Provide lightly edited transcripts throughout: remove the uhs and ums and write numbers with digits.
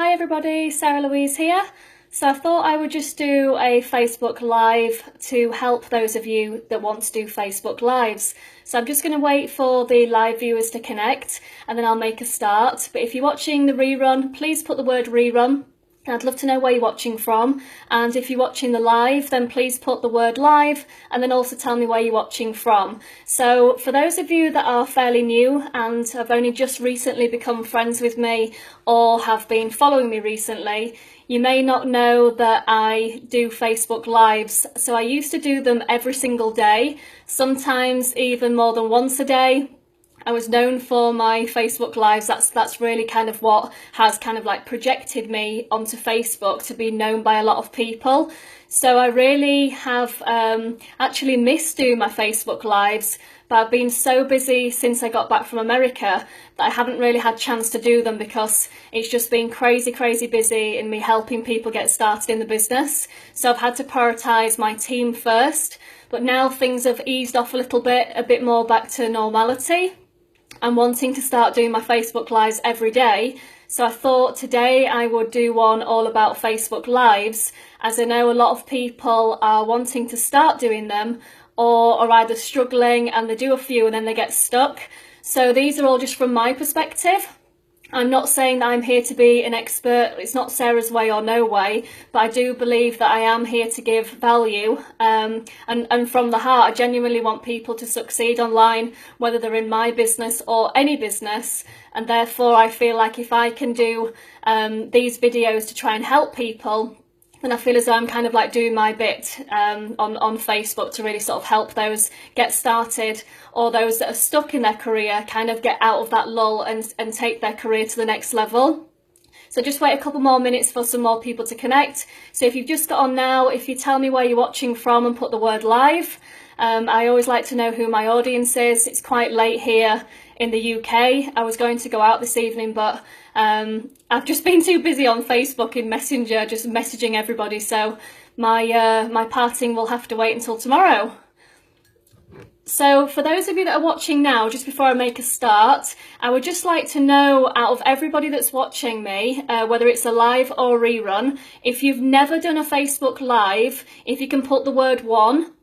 Hi everybody, Sarah Louise here. So I thought I would just do a Facebook Live to help those of you that want to do Facebook Lives. So I'm just going to wait for the live viewers to connect and then I'll make a start. But if you're watching the rerun, please put the word rerun. I'd love to know where you're watching from, and if you're watching the live, then please put the word live and then also tell me where you're watching from. So for those of you that are fairly new and have only just recently become friends with me or have been following me recently, you may not know that I do Facebook Lives. So I used to do them every single day, sometimes even more than once a day. I was known for my Facebook Lives. That's really kind of what has kind of like projected me onto Facebook to be known by a lot of people. So I really have actually missed doing my Facebook Lives, but I've been so busy since I got back from America that I haven't really had a chance to do them because it's just been crazy busy in me helping people get started in the business. So I've had to prioritise my team first, but now things have eased off a bit more back to normality. I'm wanting to start doing my Facebook Lives every day. So I thought today I would do one all about Facebook Lives, as I know a lot of people are wanting to start doing them or are either struggling and they do a few and then they get stuck. So these are all just from my perspective. I'm not saying that I'm here to be an expert. It's not Sarah's way or no way, but I do believe that I am here to give value. And from the heart, I genuinely want people to succeed online, whether they're in my business or any business. And therefore, I feel like if I can do these videos to try and help people, then I feel as though I'm kind of like doing my bit on Facebook to really sort of help those get started, or those that are stuck in their career kind of get out of that lull and take their career to the next level. So just wait a couple more minutes for some more people to connect. So if you've just got on now, if you tell me where you're watching from and put the word live. I always like to know who my audience is. It's quite late here in the UK. I was going to go out this evening, but I've just been too busy on Facebook in Messenger, just messaging everybody. So my parting will have to wait until tomorrow. So for those of you that are watching now, just before I make a start, I would just like to know, out of everybody that's watching me, whether it's a live or a rerun, if you've never done a Facebook Live, if you can put the word 1.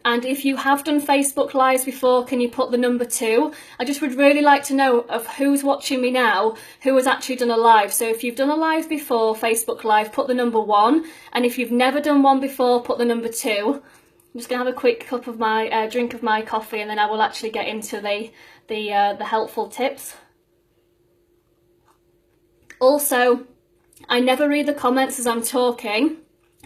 And if you have done Facebook Lives before, can you put the number 2? I just would really like to know of who's watching me now, who has actually done a live. So if you've done a live before, Facebook Live, put the number 1. And if you've never done one before, put the number 2. I'm just going to have a quick cup of my drink of my coffee, and then I will actually get into the helpful tips. Also, I never read the comments as I'm talking,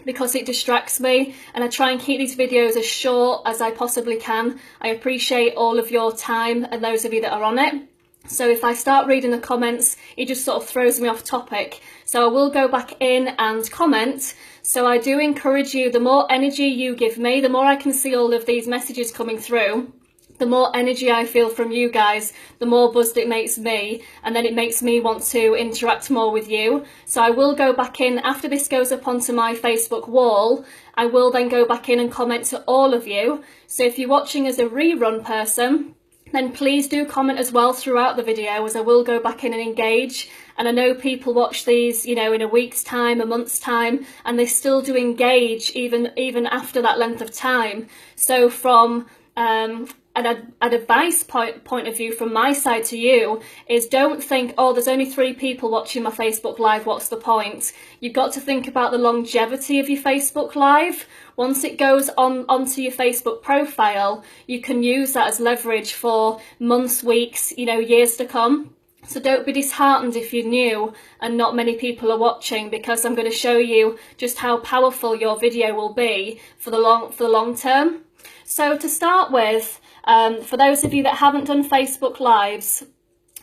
because it distracts me, and I try and keep these videos as short as I possibly can. I appreciate all of your time and those of you that are on it. So if I start reading the comments, it just sort of throws me off topic. So I will go back in and comment. So I do encourage you, the more energy you give me, the more I can see all of these messages coming through, the more energy I feel from you guys, the more buzzed it makes me, and then it makes me want to interact more with you. So I will go back in, after this goes up onto my Facebook wall, I will then go back in and comment to all of you. So if you're watching as a rerun person, then please do comment as well throughout the video, as I will go back in and engage. And I know people watch these, you know, in a week's time, a month's time, and they still do engage even after that length of time. So from an advice point of view from my side to you is, don't think, oh, there's only 3 people watching my Facebook Live, what's the point? You've got to think about the longevity of your Facebook Live. Once it goes onto your Facebook profile, you can use that as leverage for months, weeks, you know, years to come. So don't be disheartened if you're new and not many people are watching, because I'm going to show you just how powerful your video will be for the long term. So to start with, for those of you that haven't done Facebook Lives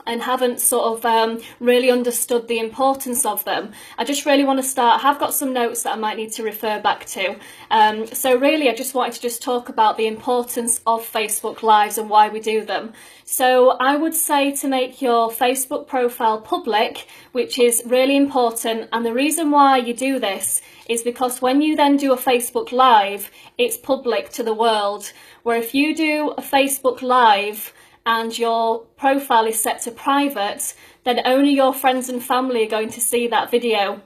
and haven't sort of really understood the importance of them, I just really want to start. I have got some notes that I might need to refer back to. So really, I just wanted to just talk about the importance of Facebook Lives and why we do them. So I would say to make your Facebook profile public, which is really important. And the reason why you do this is because when you then do a Facebook Live, it's public to the world. Where if you do a Facebook Live and your profile is set to private, then only your friends and family are going to see that video.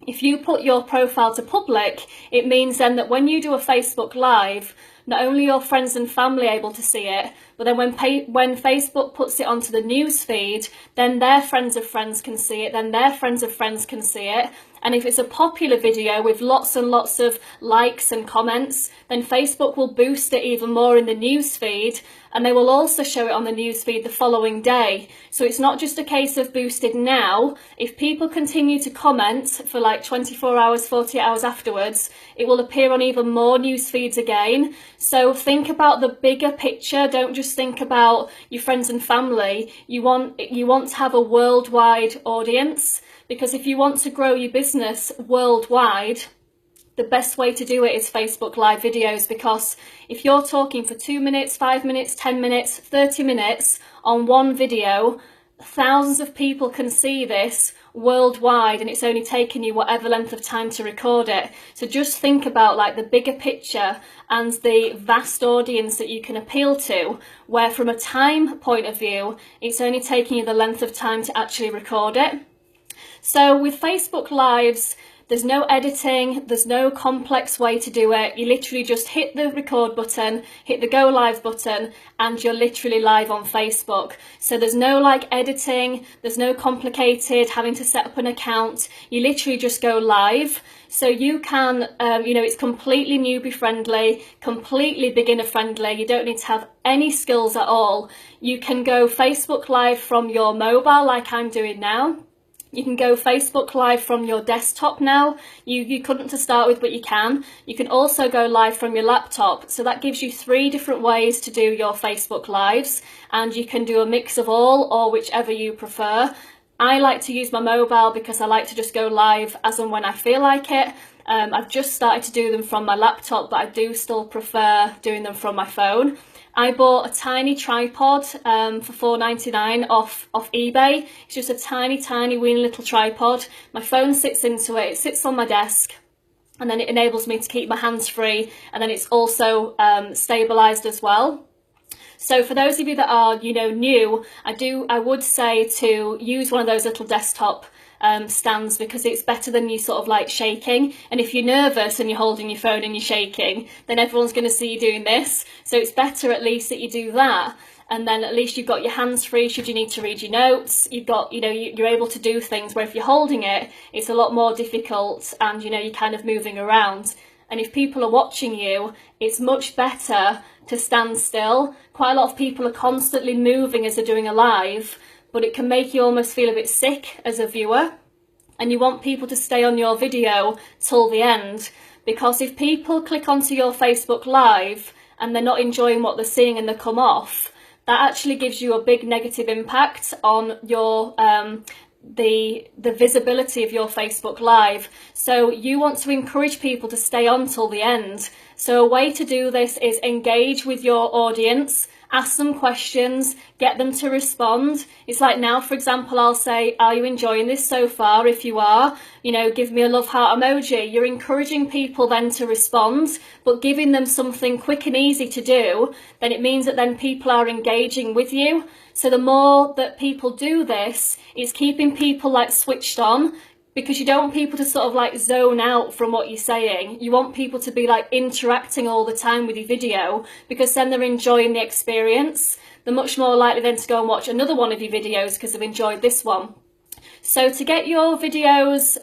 If you put your profile to public, it means then that when you do a Facebook Live, not only your friends and family are able to see it, but then when Facebook puts it onto the news feed, then their friends of friends can see it, then their friends of friends can see it. And if it's a popular video with lots and lots of likes and comments, then Facebook will boost it even more in the news feed, and they will also show it on the news feed the following day. So it's not just a case of boosted now. If people continue to comment for like 24 hours, 48 hours afterwards, it will appear on even more news feeds again. So think about the bigger picture. Don't just think about your friends and family. You want to have a worldwide audience, because if you want to grow your business worldwide, the best way to do it is Facebook Live videos, because if you're talking for 2 minutes, 5 minutes, 10 minutes, 30 minutes on one video, thousands of people can see this worldwide, and it's only taken you whatever length of time to record it. So just think about like the bigger picture and the vast audience that you can appeal to, where from a time point of view, it's only taking you the length of time to actually record it. So with Facebook Lives, there's no editing, there's no complex way to do it. You literally just hit the record button, hit the go live button, and you're literally live on Facebook. So there's no like editing, there's no complicated having to set up an account. You literally just go live. So you can, it's completely newbie friendly, completely beginner friendly. You don't need to have any skills at all. You can go Facebook Live from your mobile like I'm doing now. You can go Facebook Live from your desktop now. You couldn't to start with, but you can. You can also go live from your laptop. So that gives you 3 different ways to do your Facebook Lives, and you can do a mix of all or whichever you prefer. I like to use my mobile because I like to just go live as and when I feel like it. I've just started to do them from my laptop, but I do still prefer doing them from my phone. I bought a tiny tripod for $4.99 off eBay. It's just a tiny weeny little tripod. My phone sits into it, it sits on my desk, and then it enables me to keep my hands free, and then it's also stabilised as well. So for those of you that are, new, I would say to use one of those little desktop stands, because it's better than you sort of like shaking. And if you're nervous and you're holding your phone and you're shaking, then everyone's going to see you doing this. So it's better at least that you do that, and then at least you've got your hands free should you need to read your notes. You've got, you're able to do things, where if you're holding it, it's a lot more difficult, and you're kind of moving around. And if people are watching you, it's much better to stand still. Quite a lot of people are constantly moving as they're doing a live, but it can make you almost feel a bit sick as a viewer. And you want people to stay on your video till the end, because if people click onto your Facebook Live and they're not enjoying what they're seeing and they come off, that actually gives you a big negative impact on your the visibility of your Facebook Live. So you want to encourage people to stay on till the end. So a way to do this is engage with your audience, ask them questions, get them to respond. It's like now, for example, I'll say, are you enjoying this so far? If you are, give me a love heart emoji. You're encouraging people then to respond, but giving them something quick and easy to do, then it means that then people are engaging with you. So the more that people do this, it's keeping people like switched on, because you don't want people to sort of like zone out from what you're saying. You want people to be like interacting all the time with your video, because then they're enjoying the experience. They're much more likely then to go and watch another one of your videos because they've enjoyed this one. So to get your videos,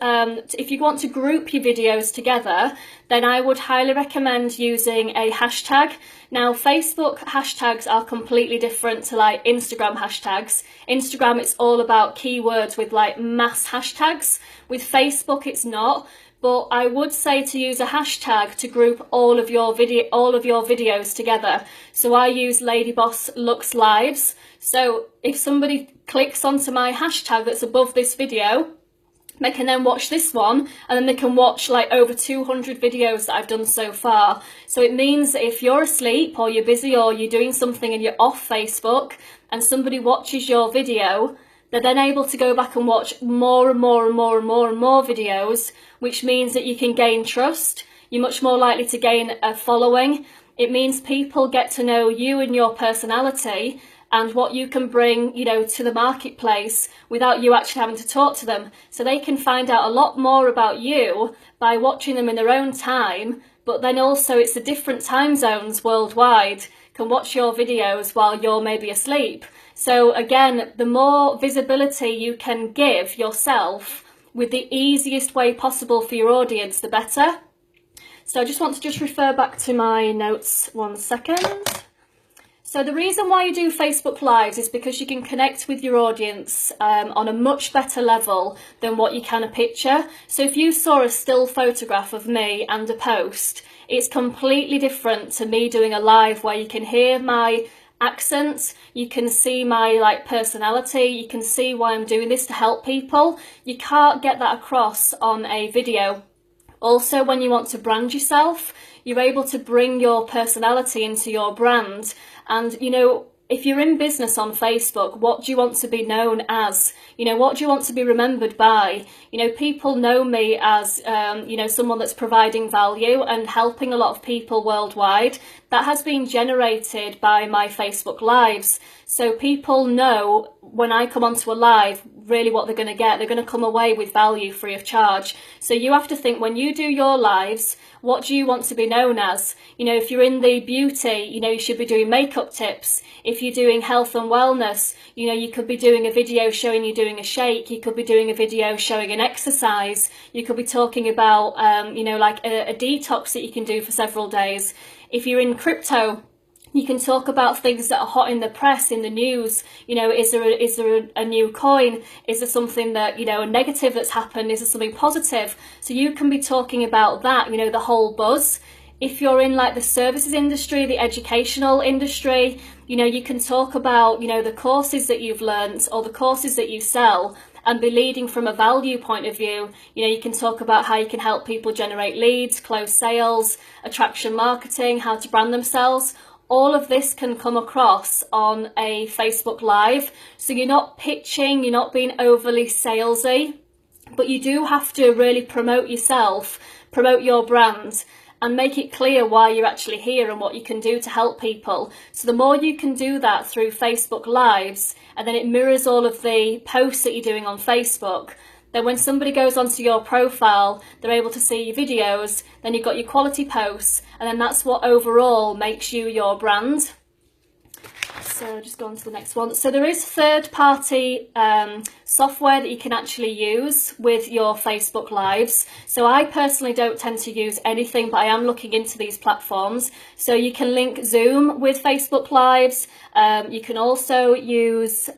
if you want to group your videos together, then I would highly recommend using a hashtag. Now, Facebook hashtags are completely different to like Instagram hashtags. Instagram, it's all about keywords with like mass hashtags. With Facebook, it's not. But I would say to use a hashtag to group all of your videos together. So I use Lady Boss Looks Lives. So if somebody clicks onto my hashtag that's above this video, they can then watch this one, and then they can watch like over 200 videos that I've done so far. So it means that if you're asleep or you're busy or you're doing something and you're off Facebook and somebody watches your video, they're then able to go back and watch more and more and more and more and more videos, which means that you can gain trust. You're much more likely to gain a following. It means people get to know you and your personality, and what you can bring, to the marketplace without you actually having to talk to them. So they can find out a lot more about you by watching them in their own time, but then also it's the different time zones worldwide can watch your videos while you're maybe asleep. So again, the more visibility you can give yourself with the easiest way possible for your audience, the better. So I just want to refer back to my notes 1 second. So the reason why you do Facebook Lives is because you can connect with your audience on a much better level than what you can a picture. So if you saw a still photograph of me and a post, it's completely different to me doing a live where you can hear my accent, you can see my personality, you can see why I'm doing this to help people. You can't get that across on a video. Also, when you want to brand yourself, you're able to bring your personality into your brand. And, if you're in business on Facebook, what do you want to be known as? What do you want to be remembered by? People know me as, someone that's providing value and helping a lot of people worldwide. That has been generated by my Facebook Lives. So people know when I come onto a live, really what they're going to get. They're going to come away with value free of charge. So you have to think, when you do your lives, what do you want to be known as? If you're in the beauty, you should be doing makeup tips. If you're doing health and wellness, you could be doing a video showing you doing a shake. You could be doing a video showing an exercise. You could be talking about, a detox that you can do for several days. If you're in crypto, you can talk about things that are hot in the press, in the news. Is there a new coin? Is there something that, a negative that's happened? Is there something positive? So you can be talking about that, the whole buzz. If you're in the services industry, the educational industry, you can talk about, the courses that you've learnt or the courses that you sell and be leading from a value point of view. You can talk about how you can help people generate leads, close sales, attraction marketing, how to brand themselves. All of this can come across on a Facebook Live. So you're not pitching, you're not being overly salesy, but you do have to really promote yourself, promote your brand, and make it clear why you're actually here and what you can do to help people. So the more you can do that through Facebook Lives, and then it mirrors all of the posts that you're doing on Facebook, then when somebody goes onto your profile, they're able to see your videos, then you've got your quality posts, and then that's what overall makes you your brand. So just go on to the next one. So there is third-party software that you can actually use with your Facebook Lives. So I personally don't tend to use anything, but I am looking into these platforms. So you can link Zoom with Facebook Lives. You can also use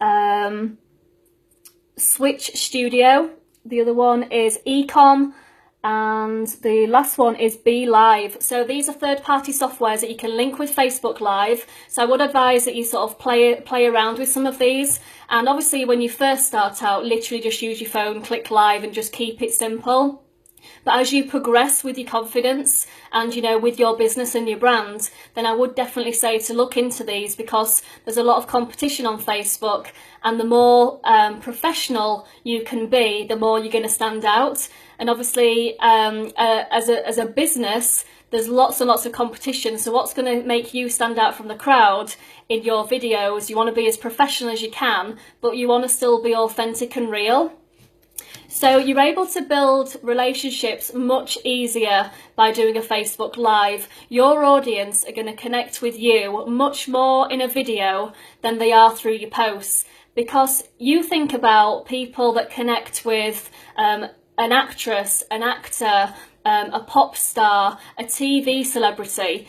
Switch Studio. The other one is Ecom, and the last one is Be Live. So these are third-party softwares that you can link with Facebook Live. So I would advise that you sort of play around with some of these. And obviously when you first start out, literally just use your phone, click live, and just keep it simple. But as you progress with your confidence and, with your business and your brand, then I would definitely say to look into these, because there's a lot of competition on Facebook, and the more professional you can be, the more you're going to stand out. And obviously, as a business, there's lots and lots of competition. So what's going to make you stand out from the crowd in your videos? You want to be as professional as you can, but you want to still be authentic and real. So you're able to build relationships much easier by doing a Facebook Live. Your audience are going to connect with you much more in a video than they are through your posts, because you think about people that connect with an actress, an actor, a pop star, a TV celebrity.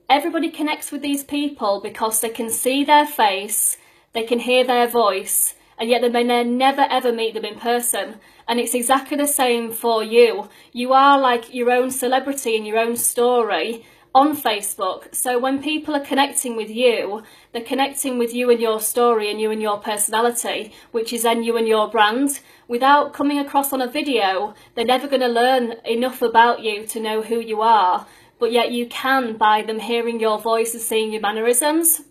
Everybody connects with these people because they can see their face, they can hear their voice, and yet they may never ever meet them in person. And it's exactly the same for you. You are like your own celebrity and your own story on Facebook. So when people are connecting with you, they're connecting with you and your story and you and your personality, which is then you and your brand. Without coming across on a video, they're never going to learn enough about you to know who you are. But yet you can by them hearing your voice and seeing your mannerisms.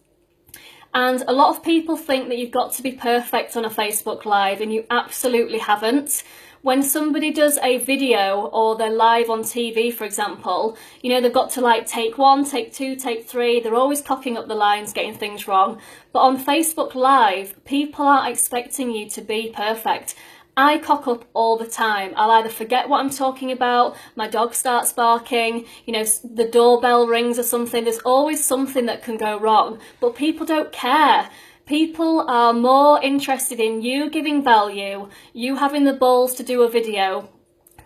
And a lot of people think that you've got to be perfect on a Facebook Live, and you absolutely haven't. When somebody does a video or they're live on TV, for example, you know, they've got to like take 1, take 2, take 3. They're always cocking up the lines, getting things wrong. But on Facebook Live, people aren't expecting you to be perfect. I cock up all the time. I'll either forget what I'm talking about, my dog starts barking, you know, the doorbell rings or something. There's always something that can go wrong, but people don't care. People are more interested in you giving value, you having the balls to do a video.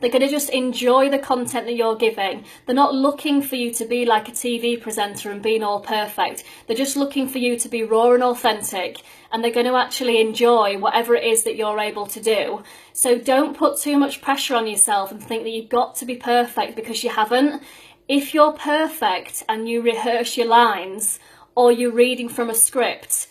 They're going to just enjoy the content that you're giving. They're not looking for you to be like a TV presenter and being all perfect. They're just looking for you to be raw and authentic, and they're going to actually enjoy whatever it is that you're able to do. So don't put too much pressure on yourself and think that you've got to be perfect, because you haven't. If you're perfect and you rehearse your lines or you're reading from a script,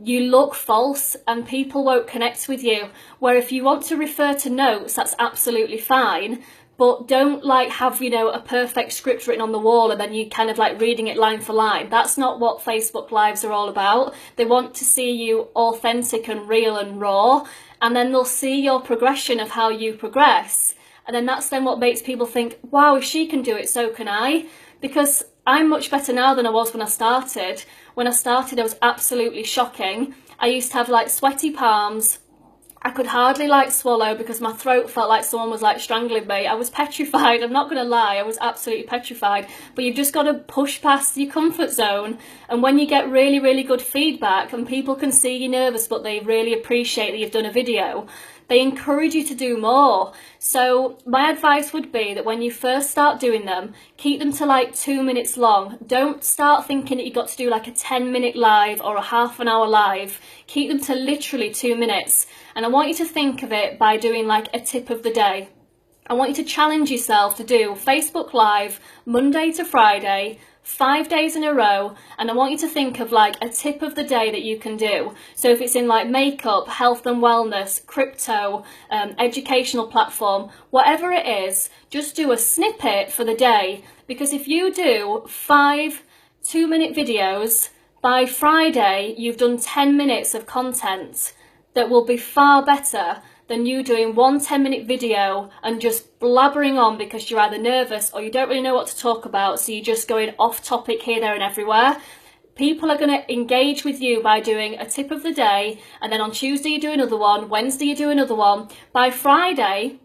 you look false and people won't connect with you. Where if you want to refer to notes, that's absolutely fine, but don't like have, you know, a perfect script written on the wall and then you kind of like reading it line for line. That's not what Facebook Lives are all about. They want to see you authentic and real and raw, and then they'll see your progression of how you progress. And then that's then what makes people think, wow, if she can do it, so can I. Because I'm much better now than I was when I started. When I started, I was absolutely shocking. I used to have like sweaty palms. I could hardly like swallow because my throat felt like someone was like strangling me. I was petrified. I'm not going to lie. I was absolutely petrified. But you've just got to push past your comfort zone. And when you get really, really good feedback and people can see you're nervous, but they really appreciate that you've done a video, they encourage you to do more. So my advice would be that when you first start doing them, keep them to like 2 minutes long. Don't start thinking that you've got to do like a 10-minute live or a half an hour live. Keep them to literally 2 minutes. And I want you to think of it by doing like a tip of the day. I want you to challenge yourself to do Facebook Live Monday to Friday, 5 days in a row, and I want you to think of like a tip of the day that you can do. So if it's in like makeup, health and wellness, crypto, educational platform, whatever it is, just do a snippet for the day. Because if you do 5 2-minute videos, by Friday you've done 10 minutes of content that will be far better than you doing one 10-minute video and just blabbering on because you're either nervous or you don't really know what to talk about, so you're just going off topic here, there and everywhere. People are going to engage with you by doing a tip of the day, and then on Tuesday you do another one, Wednesday you do another one. By Friday,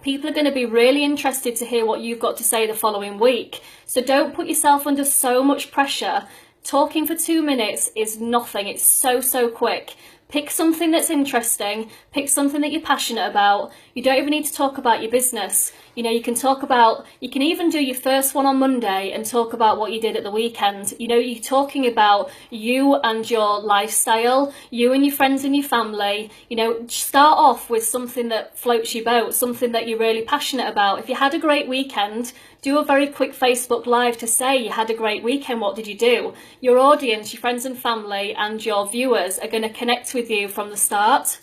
people are going to be really interested to hear what you've got to say the following week. So don't put yourself under so much pressure. Talking for 2 minutes is nothing. It's so quick. Pick something that's interesting, pick something that you're passionate about. You don't even need to talk about your business. You know, you can even do your first one on Monday and talk about what you did at the weekend. You know, you're talking about you and your lifestyle, you and your friends and your family. You know, start off with something that floats your boat, something that you're really passionate about. If you had a great weekend, do a very quick Facebook Live to say you had a great weekend, what did you do? Your audience, your friends and family and your viewers are going to connect with you from the start.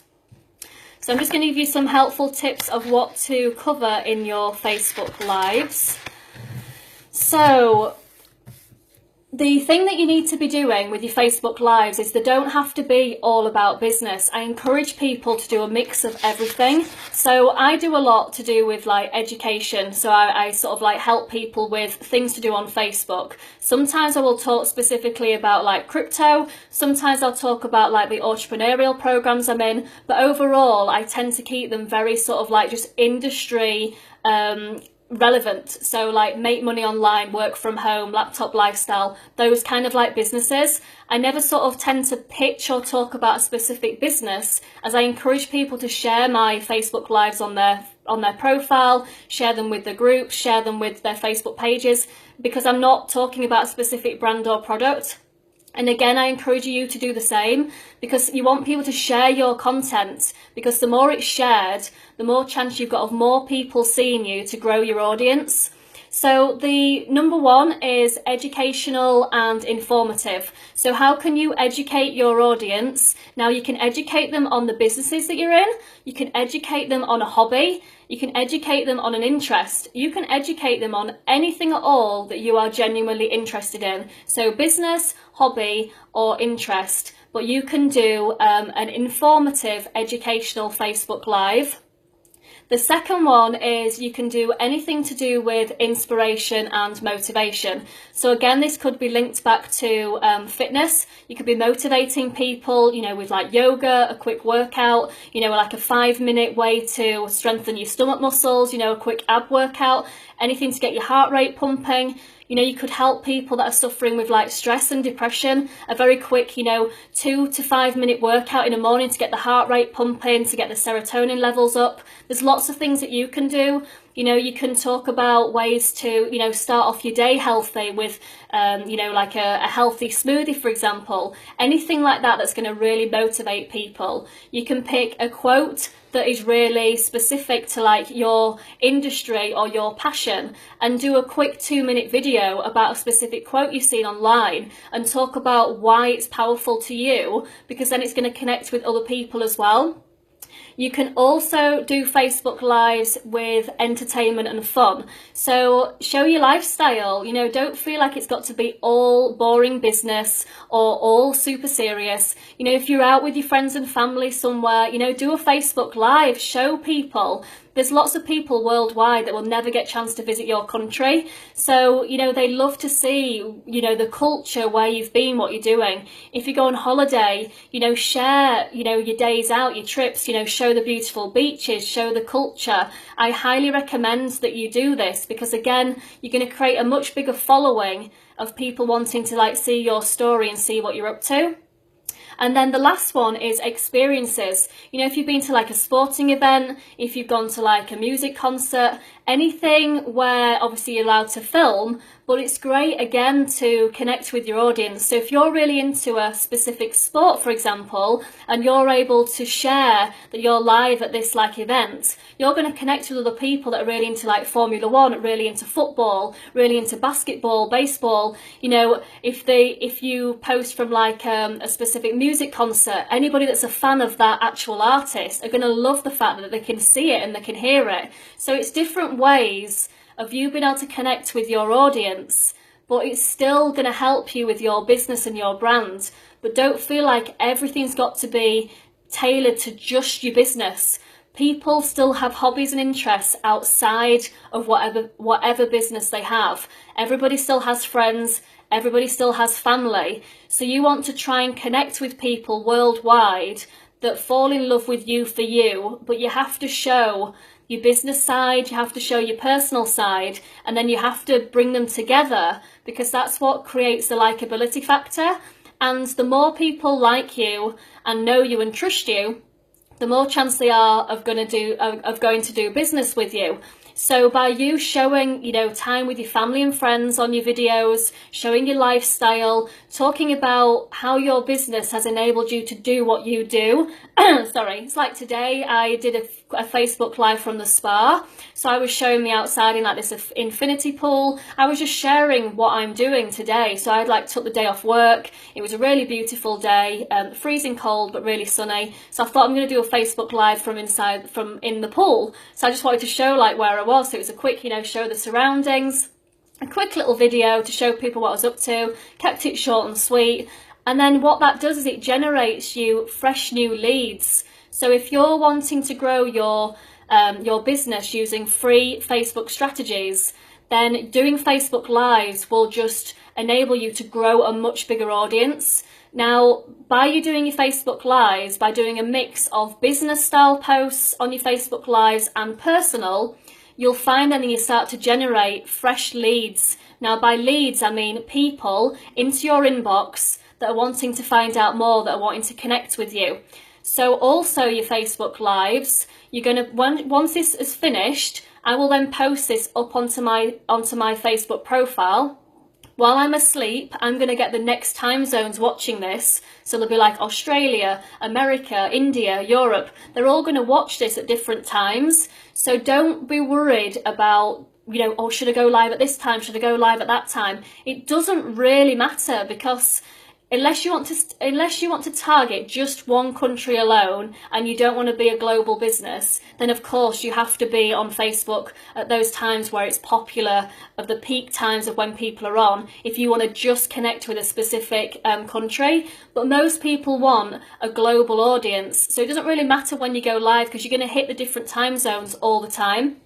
So I'm just going to give you some helpful tips of what to cover in your Facebook Lives. So the thing that you need to be doing with your Facebook Lives is they don't have to be all about business. I encourage people to do a mix of everything. So I do a lot to do with like education. So I sort of like help people with things to do on Facebook. Sometimes I will talk specifically about like crypto. Sometimes I'll talk about like the entrepreneurial programs I'm in. But overall, I tend to keep them very sort of like just industry relevant. So like make money online, work from home, laptop lifestyle, those kind of like businesses. I never sort of tend to pitch or talk about a specific business, as I encourage people to share my Facebook Lives on their profile, share them with the group, share them with their Facebook pages, because I'm not talking about a specific brand or product. And again, I encourage you to do the same, because you want people to share your content, because the more it's shared, the more chance you've got of more people seeing you to grow your audience. So the number one is educational and informative. So how can you educate your audience? Now you can educate them on the businesses that you're in, you can educate them on a hobby, you can educate them on an interest, you can educate them on anything at all that you are genuinely interested in. So business, hobby or interest, but you can do an informative educational Facebook Live. The second one is you can do anything to do with inspiration and motivation. So again, this could be linked back to fitness. You could be motivating people, you know, with like yoga, a quick workout, you know, like a 5-minute way to strengthen your stomach muscles, you know, a quick ab workout, anything to get your heart rate pumping. You know, you could help people that are suffering with like stress and depression, a very quick, you know, 2 to 5 minute workout in the morning to get the heart rate pumping, to get the serotonin levels up. There's lots of things that you can do. You know, you can talk about ways to, you know, start off your day healthy with, you know, like a healthy smoothie, for example. Anything like that that's going to really motivate people. You can pick a quote that is really specific to like your industry or your passion and do a quick 2-minute video about a specific quote you've seen online and talk about why it's powerful to you, because then it's going to connect with other people as well. You can also do Facebook Lives with entertainment and fun. So show your lifestyle, you know, don't feel like it's got to be all boring business or all super serious. You know, if you're out with your friends and family somewhere, you know, do a Facebook Live, show people. There's lots of people worldwide that will never get a chance to visit your country. So, you know, they love to see, you know, the culture, where you've been, what you're doing. If you go on holiday, you know, share, you know, your days out, your trips, you know, show the beautiful beaches, show the culture. I highly recommend that you do this because, again, you're going to create a much bigger following of people wanting to like see your story and see what you're up to. And then the last one is experiences. You know, if you've been to like a sporting event, if you've gone to like a music concert, anything where obviously you're allowed to film, but it's great again to connect with your audience. So if you're really into a specific sport, for example, and you're able to share that you're live at this like event, you're going to connect with other people that are really into like Formula One, really into football, really into basketball, baseball. You know, if you post from like a specific music concert, anybody that's a fan of that actual artist are going to love the fact that they can see it and they can hear it. So it's different ways of you being able to connect with your audience, but it's still going to help you with your business and your brand. But don't feel like everything's got to be tailored to just your business. People still have hobbies and interests outside of whatever business they have. Everybody still has friends, everybody still has family. So you want to try and connect with people worldwide that fall in love with you for you, but you have to show your business side, you have to show your personal side, and then you have to bring them together, because that's what creates the likability factor. And the more people like you and know you and trust you, the more chance they are of going to do business with you. So by you showing, you know, time with your family and friends on your videos, showing your lifestyle, talking about how your business has enabled you to do what you do. Sorry, it's like today I did a Facebook Live from the spa. So I was showing me outside in like this infinity pool. I was just sharing what I'm doing today. So I'd like took the day off work. It was a really beautiful day, freezing cold but really sunny. So I thought I'm going to do a Facebook Live from in the pool. So I just wanted to show like where I was. So it was a quick, you know, show the surroundings, a quick little video to show people what I was up to, kept it short and sweet. And then what that does is it generates you fresh new leads. So if you're wanting to grow your business using free Facebook strategies, then doing Facebook Lives will just enable you to grow a much bigger audience. Now, by you doing your Facebook Lives, by doing a mix of business style posts on your Facebook Lives and personal, you'll find then you start to generate fresh leads. Now, by leads, I mean people into your inbox that are wanting to find out more, that are wanting to connect with you. So also your Facebook Lives, you're going to, once this is finished, I will then post this up onto my Facebook profile. While I'm asleep, I'm going to get the next time zones watching this. So they'll be like Australia, America, India, Europe. They're all going to watch this at different times. So don't be worried about oh, should I go live at this time? Should I go live at that time? It doesn't really matter, because unless you want to target just one country alone and you don't want to be a global business, then of course you have to be on Facebook at those times where it's popular, of the peak times of when people are on, if you want to just connect with a specific country. But most people want a global audience, so it doesn't really matter when you go live, because you're going to hit the different time zones all the time.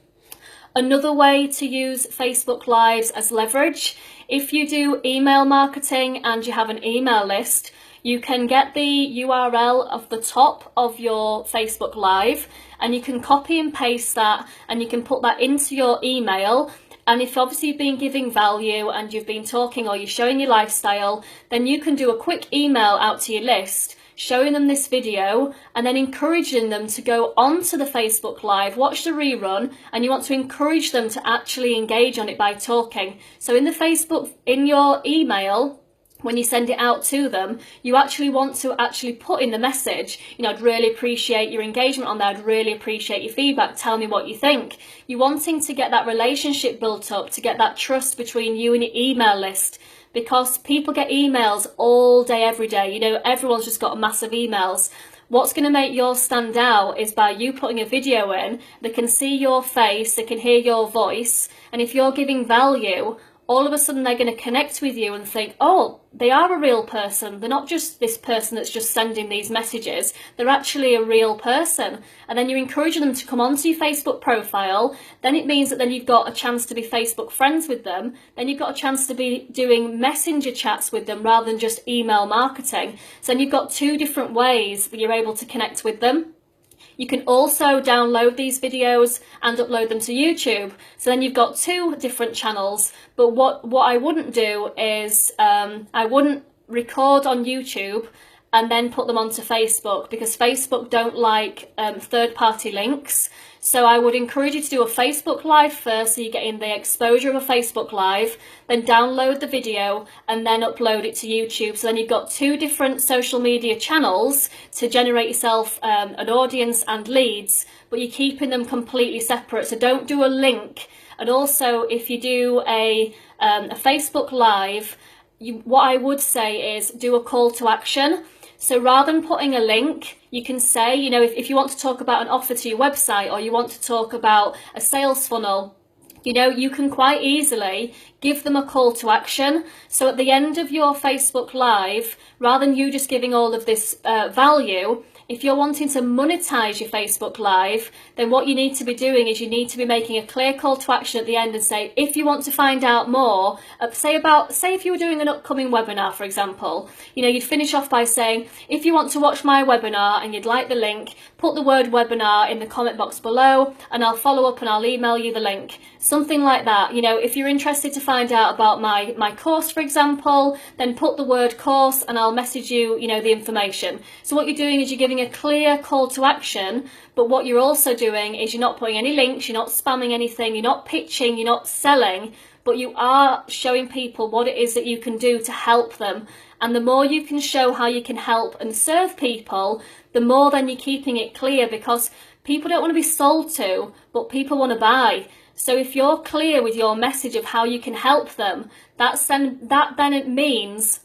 Another way to use Facebook Lives as leverage, if you do email marketing and you have an email list, you can get the URL of the top of your Facebook Live and you can copy and paste that and you can put that into your email. And if obviously you've been giving value and you've been talking or you're showing your lifestyle, then you can do a quick email out to your list showing them this video and then encouraging them to go onto the Facebook Live, watch the rerun, and you want to encourage them to actually engage on it by talking. So in your email, when you send it out to them, you actually want to put in the message, I'd really appreciate your engagement on there, I'd really appreciate your feedback, tell me what you think. You're wanting to get that relationship built up, to get that trust between you and your email list, because people get emails all day, every day. Everyone's just got massive emails. What's going to make yours stand out is by you putting a video in. They can see your face, they can hear your voice, and if you're giving value, all of a sudden they're going to connect with you and think, oh, they are a real person. They're not just this person that's just sending these messages. They're actually a real person. And then you're encouraging them to come onto your Facebook profile. Then it means that then you've got a chance to be Facebook friends with them. Then you've got a chance to be doing messenger chats with them rather than just email marketing. So then you've got two different ways that you're able to connect with them. You can also download these videos and upload them to YouTube. So then you've got two different channels. But what I wouldn't do is I wouldn't record on YouTube and then put them onto Facebook, because Facebook don't like third-party links. So I would encourage you to do a Facebook Live first, so you're getting the exposure of a Facebook Live, then download the video and then upload it to YouTube. So then you've got two different social media channels to generate yourself an audience and leads, but you're keeping them completely separate. So don't do a link. And also, if you do a Facebook Live, what I would say is do a call to action. So rather than putting a link, you can say, if you want to talk about an offer to your website, or you want to talk about a sales funnel, you can quite easily give them a call to action. So at the end of your Facebook Live, rather than you just giving all of this value, if you're wanting to monetize your Facebook Live, then what you need to be doing is you need to be making a clear call to action at the end and say, if you want to find out more, say if you were doing an upcoming webinar, for example, you'd finish off by saying, if you want to watch my webinar and you'd like the link, put the word webinar in the comment box below and I'll follow up and I'll email you the link. Something like that. If you're interested to find out about my course, for example, then put the word course and I'll message you, the information. So what you're doing is you're giving a clear call to action, but what you're also doing is you're not putting any links, you're not spamming anything, you're not pitching, you're not selling, but you are showing people what it is that you can do to help them. And the more you can show how you can help and serve people, the more then you're keeping it clear, because people don't want to be sold to, but people want to buy. So if you're clear with your message of how you can help them, that then it means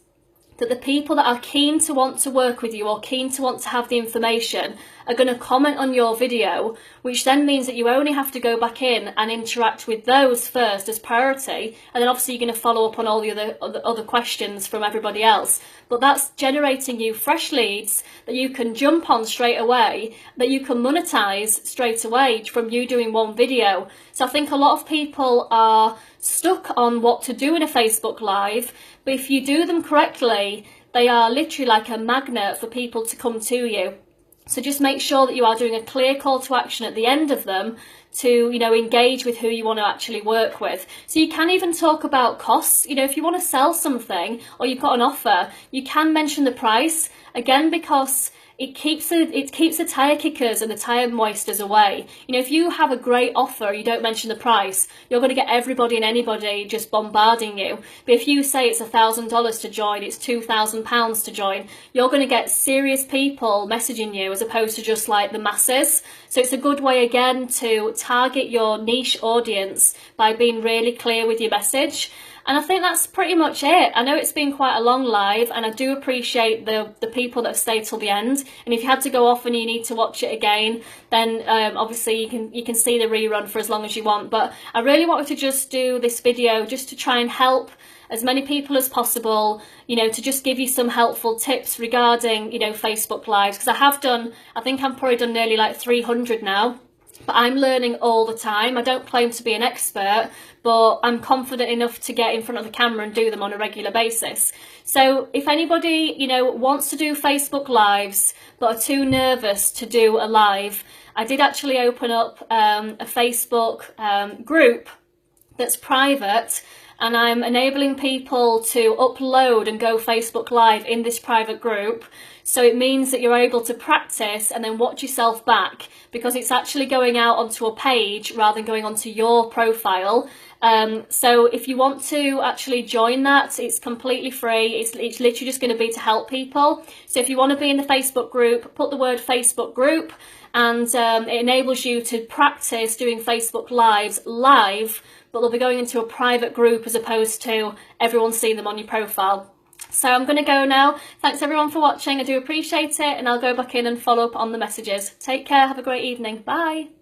that the people that are keen to want to work with you or keen to want to have the information are going to comment on your video, which then means that you only have to go back in and interact with those first as priority, and then obviously you're going to follow up on all the other questions from everybody else. But that's generating you fresh leads that you can jump on straight away, that you can monetize straight away from you doing one video. So I think a lot of people are stuck on what to do in a Facebook Live, but if you do them correctly, they are literally like a magnet for people to come to you. So just make sure that you are doing a clear call to action at the end of them to, engage with who you want to actually work with. So you can even talk about costs. If you want to sell something or you've got an offer, you can mention the price. Again, because it keeps the tire kickers and the tire moisters away. You know, if you have a great offer, you don't mention the price, you're going to get everybody and anybody just bombarding you. But if you say it's $1,000 to join, it's £2,000 to join, you're going to get serious people messaging you as opposed to just like the masses. So it's a good way again to target your niche audience by being really clear with your message. And I think that's pretty much it. I know it's been quite a long live, and I do appreciate the people that have stayed till the end. And if you had to go off and you need to watch it again, then obviously you can see the rerun for as long as you want. But I really wanted to just do this video just to try and help as many people as possible, you know, to just give you some helpful tips regarding, you know, Facebook Lives. Because I think I've probably done nearly like 300 now. But I'm learning all the time. I don't claim to be an expert, but I'm confident enough to get in front of the camera and do them on a regular basis. So if anybody, you know, wants to do Facebook Lives but are too nervous to do a live, I did actually open up a Facebook group that's private, and I'm enabling people to upload and go Facebook Live in this private group. So it means that you're able to practice and then watch yourself back, because it's actually going out onto a page rather than going onto your profile. So if you want to actually join that, it's completely free. It's literally just going to be to help people. So if you want to be in the Facebook group, put the word Facebook group, and it enables you to practice doing Facebook Lives live, but they'll be going into a private group as opposed to everyone seeing them on your profile. So I'm going to go now. Thanks everyone for watching. I do appreciate it, and I'll go back in and follow up on the messages. Take care. Have a great evening. Bye.